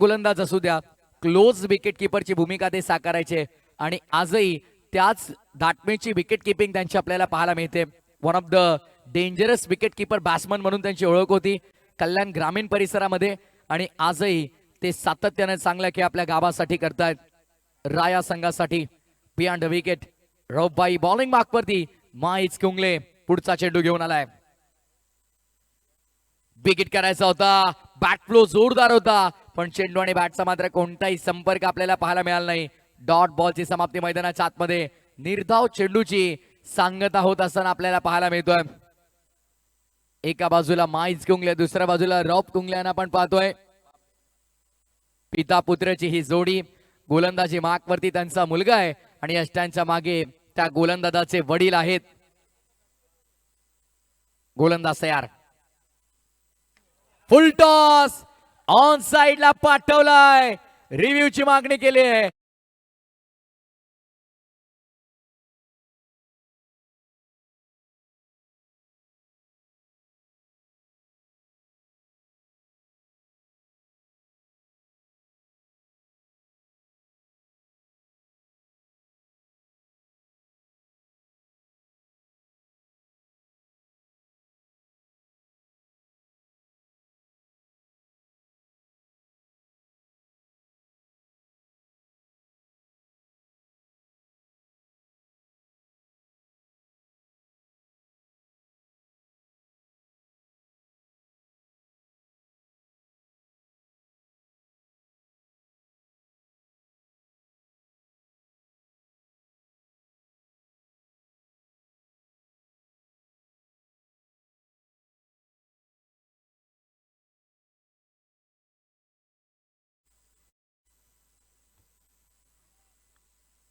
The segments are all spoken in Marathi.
गोलंदाज असू द्या, क्लोज विकेट किपरची भूमिका ते साकारायचे आणि आजही त्याच धाटमेची विकेट किपिंग त्यांची आपल्याला पाहायला मिळते. One of the dangerous wicket keeper batsman म्हणून त्यांची ओळख होती कल्याण ग्रामीण परिसरामध्ये आणि आजही ते सातत्याने चांगला खेळ आपल्या गावासाठी करतायत. राया संघासाठी बियॉन्ड द विकेट रौफबाई बॉलिंग मार्कवरती माईच कुंगले पुढचा चेंडू घेऊन आलाय. विकेट करायचा होता, बॅट फ्लो जोरदार होता पण चेंडू आणि बॅटचा मात्र कोणताही संपर्क आपल्याला पाहायला मिळाला नाही. डॉट बॉलची समाप्ती मैदानाच्या आतमध्ये निर्धाव चेंडूची सांगता होत असताना आपल्याला पाहायला मिळतोय. एका बाजूला माईज कुंगले, दुसऱ्या बाजूला रॉब कुंगले यांना आपण पाहतोय. पिता पुत्राची ही जोडी, गोलंदाजी मार्कवरती त्यांचा मुलगा आहे आणि यष्टांच्या मागे त्या गोलंदाजाचे वडील आहेत. गोलंदाज तयार, फुल टॉस ऑन साइडला पाठवलाय, रिव्ह्यूची मागणी केली आहे.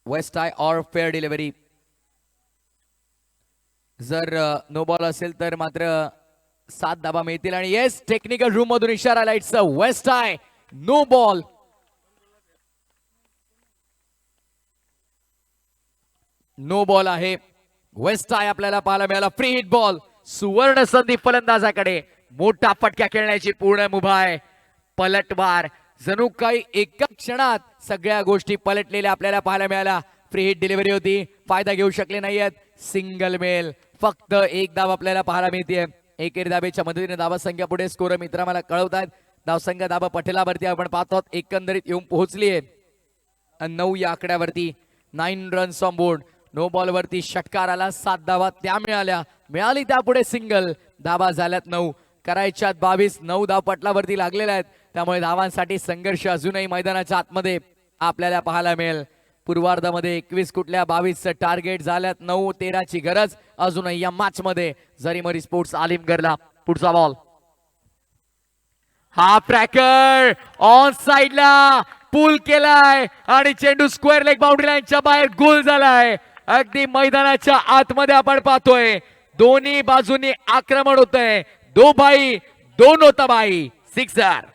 वेस्ट आय और फेअर डिलिव्हरी. जर नो बॉल असेल तर मात्र 7 धाबा मिळतील आणि येस टेक्निकल रूम मधून इशारा आला, it's a waist high, no ball. No ball आहे. वेस्ट आय आपल्याला पाहायला मिळाला. फ्री हिट बॉल, सुवर्ण संधी फलंदाजाकडे, मोठा फटका खेळण्याची पूर्ण मुभा आहे. पलटवार, जणू काही एका क्षणात सगळ्या गोष्टी पलटलेल्या आपल्याला पाहायला मिळाल्या. फ्री हिट डिलिव्हरी होती, फायदा घेऊ शकले नाहीयेत. सिंगल मेल, फक्त एक धाव आपल्याला पाहायला मिळते. एकेरी धाबेच्या मदतीने धावा संख्या पुढे स्कोर मित्र मला कळवतात. धावसंख्या धाबा पटेलावरती आपण पाहतो एकंदरीत येऊन पोहोचली आहे 9 या आकड्यावरती. 9 runs on board. No ball वरती षटकार आला, 7 धावा त्या मिळाली त्यापुढे सिंगल. धावा झाल्यात 9, करायच्यात 22. 9 धाव पटलावरती लागलेल्या आहेत, त्यामुळे धावांसाठी संघर्ष अजूनही मैदानाच्या आतमध्ये आपल्याला पाहायला मिळेल. पूर्वार्धामध्ये 21 कुठल्या 22चं टार्गेट, झाल्यात 9. 13ची गरज अजूनही या मॅच मध्ये. जरीमरी स्पोर्ट्स आलिमगरला पुढचा बॉल. हा ट्रॅकर ऑन साइडला पुल केलाय आणि चेंडू स्क्वेअर लेग बाउंड्री लाईनच्या बाहेर गोल झालाय. अगदी मैदानाच्या आतमध्ये आपण पाहतोय दोन्ही बाजूनी आक्रमण होतंय. 2 बाई 2 होता बाई, सिक्सर.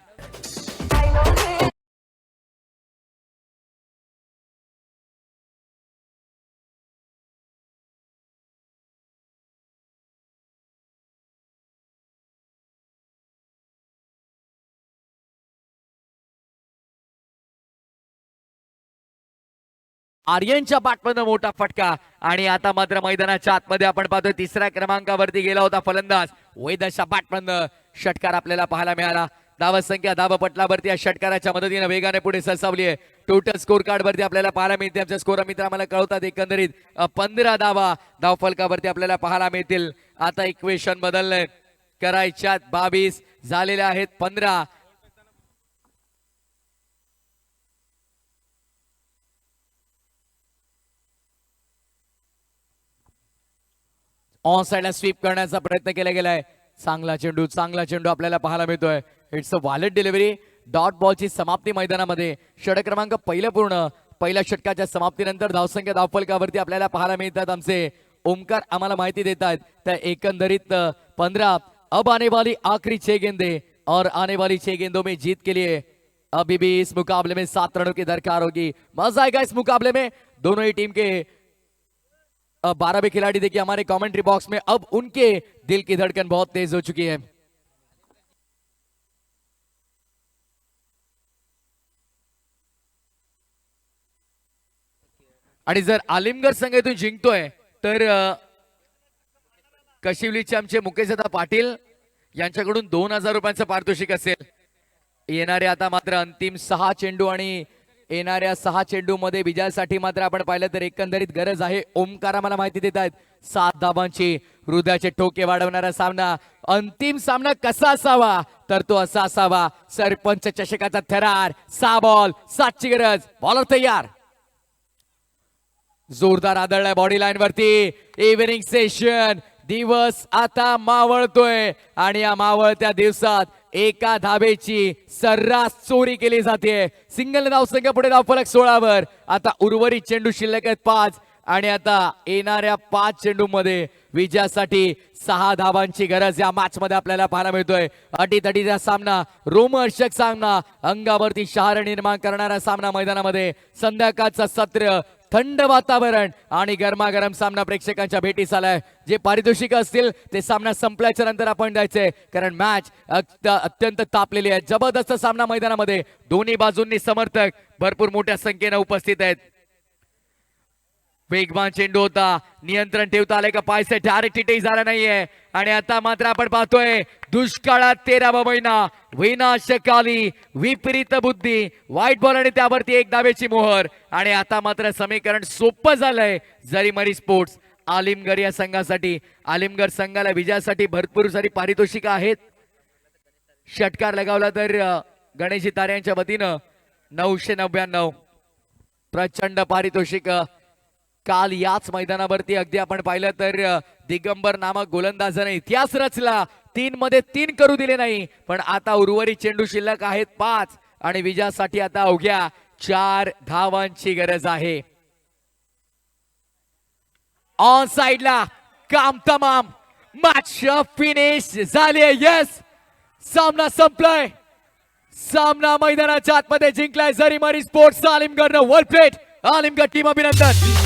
आर्यनच्या बॅटमधून मोठा फटका आणि आता मात्र मैदानाच्या आतमध्ये आपण पाहतोय 3ऱ्या क्रमांकावरती गेला होता फलंदाज. वैदशा बॅटमधून षटकार आपल्याला पाहायला मिळाला. धावा संख्या धावा पटलावरती या षटकाराच्या मदतीने वेगाने पुढे सरसावली आहे. टोटल स्कोर कार्ड वरती आपल्याला पाहायला मिळते. आमच्या स्कोर मित्र आम्हाला कळवतात एकंदरीत 15 धावा धाव फलकावरती आपल्याला पाहायला मिळतील. आता इक्वेशन बदललंय, करायच्यात 22, झालेल्या आहेत 15. ऑन साइडला स्वीप करण्याचा प्रयत्न केला गेलाय. चांगला चेंडू आपल्याला पाहायला मिळतोय. It's a valid delivery. Dot बॉलची समाप्ती मैदानामध्ये. षटक क्रमांक पहिलं पूर्ण. पहिल्या षटकाच्या समाप्तीनंतर धावसंख्या धावफलकावरती आपल्याला पाहायला मिळतात. आमचे ओमकार आम्हाला माहिती देतात त्या एकंदरीत 15. अब आने वाली आखिरी 6 गेंदे और आने वाली 6 गेंदों में जीत के लिए अभी भी इस मुकाबले में 7 रनों की दरकार होगी. मजा आएगा इस मुकाबले में. दोनों ही टीम के 12 भी खिलाड़ी देखिए हमारे कमेंट्री बॉक्स में. अब उनके दिल की धड़कन बहुत तेज हो चुकी है. आणि जर आलिमगड संघ इथून जिंकतोय तर कशिवलीचे आमचे मुकेशदा पाटील यांच्याकडून 2000 रुपयांचं पारितोषिक असेल. येणारे आता मात्र अंतिम 6 चेंडू आणि येणाऱ्या 6 चेंडू मध्ये विजयासाठी मात्र आपण पाहिलं तर एकंदरीत गरज आहे. ओमकार मला माहिती देत आहेत 7 धाबांची. हृदयाचे ठोके वाढवणारा सामना. अंतिम सामना कसा असावा तर तो असा असावा. सरपंच चषकाचा थरार. 6 बॉल 7 ची गरज. बॉलर तयार. जोरदार आदळलाय बॉडी लाईन वरती. Evening session. दिवस आता मावळतोय आणि या मावळत्या दिवसात एका धाबेची सर्रास चोरी केली जाते. सिंगल धावसंख्या पुढे धावफलक 16 वर. आता उर्वरित चेंडू शिल्लक आहेत 5 आणि आता येणाऱ्या 5 चेंडू मध्ये विजयासाठी 6 धाबांची गरज या मॅच मध्ये आपल्याला पाहायला मिळतोय. अटीतटीचा सामना. रोमहर्षक सामना. अंगावरती शहार निर्माण करणारा सामना मैदानामध्ये. संध्याकाळचं सत्र. थंड वातावरण आणि गरमागरम सामना प्रेक्षकांच्या भेटीस आलाय. जे पारितोषिक असतील ते सामना संपल्याच्या नंतर आपण द्यायचे कारण मॅच अत्यंत तापलेली आहे. जबरदस्त सामना मैदानामध्ये. दोन्ही बाजूंनी समर्थक भरपूर मोठ्या संख्येने उपस्थित आहेत. वेगवान चेंडू होता. नियंत्रण ठेवता आले का पायसे डायरेक्ट हिटही झाला नाहीये आणि आता मात्र आपण पाहतोय दुष्काळात 13वा महिना. विनाशकाली विपरीत बुद्धी. व्हाईट बॉल आणि त्यावरती 1 धावेची मोहर आणि आता मात्र समीकरण सोपं झालंय. जरीमरी स्पोर्ट्स आलिमगड या संघासाठी. आलिमगड संघाला विजयासाठी भरपूर सारी पारितोषिक आहेत. षटकार लगावला तर गणेशजी तारे यांच्या वतीनं 999 प्रचंड पारितोषिक. काल याच मैदानावरती अगदी आपण पाहिलं तर दिगंबर नामक गोलंदाजाने इतिहास रचला. 3 मध्ये 3 करू दिले नाही पण आता उर्वरित चेंडू शिल्लक आहेत 5 आणि विजयासाठी आता अवघ्या 4 धावांची गरज आहे. ऑन साइडला काम तमाम. मॅच फिनिश झाली. यस सामना संपलाय. सामना मैदानाच्या आतमध्ये जिंकलाय जरीमरी स्पोर्ट्स आलिमगड. वेल प्लेड आलिमगड टीम. अभिनंदन.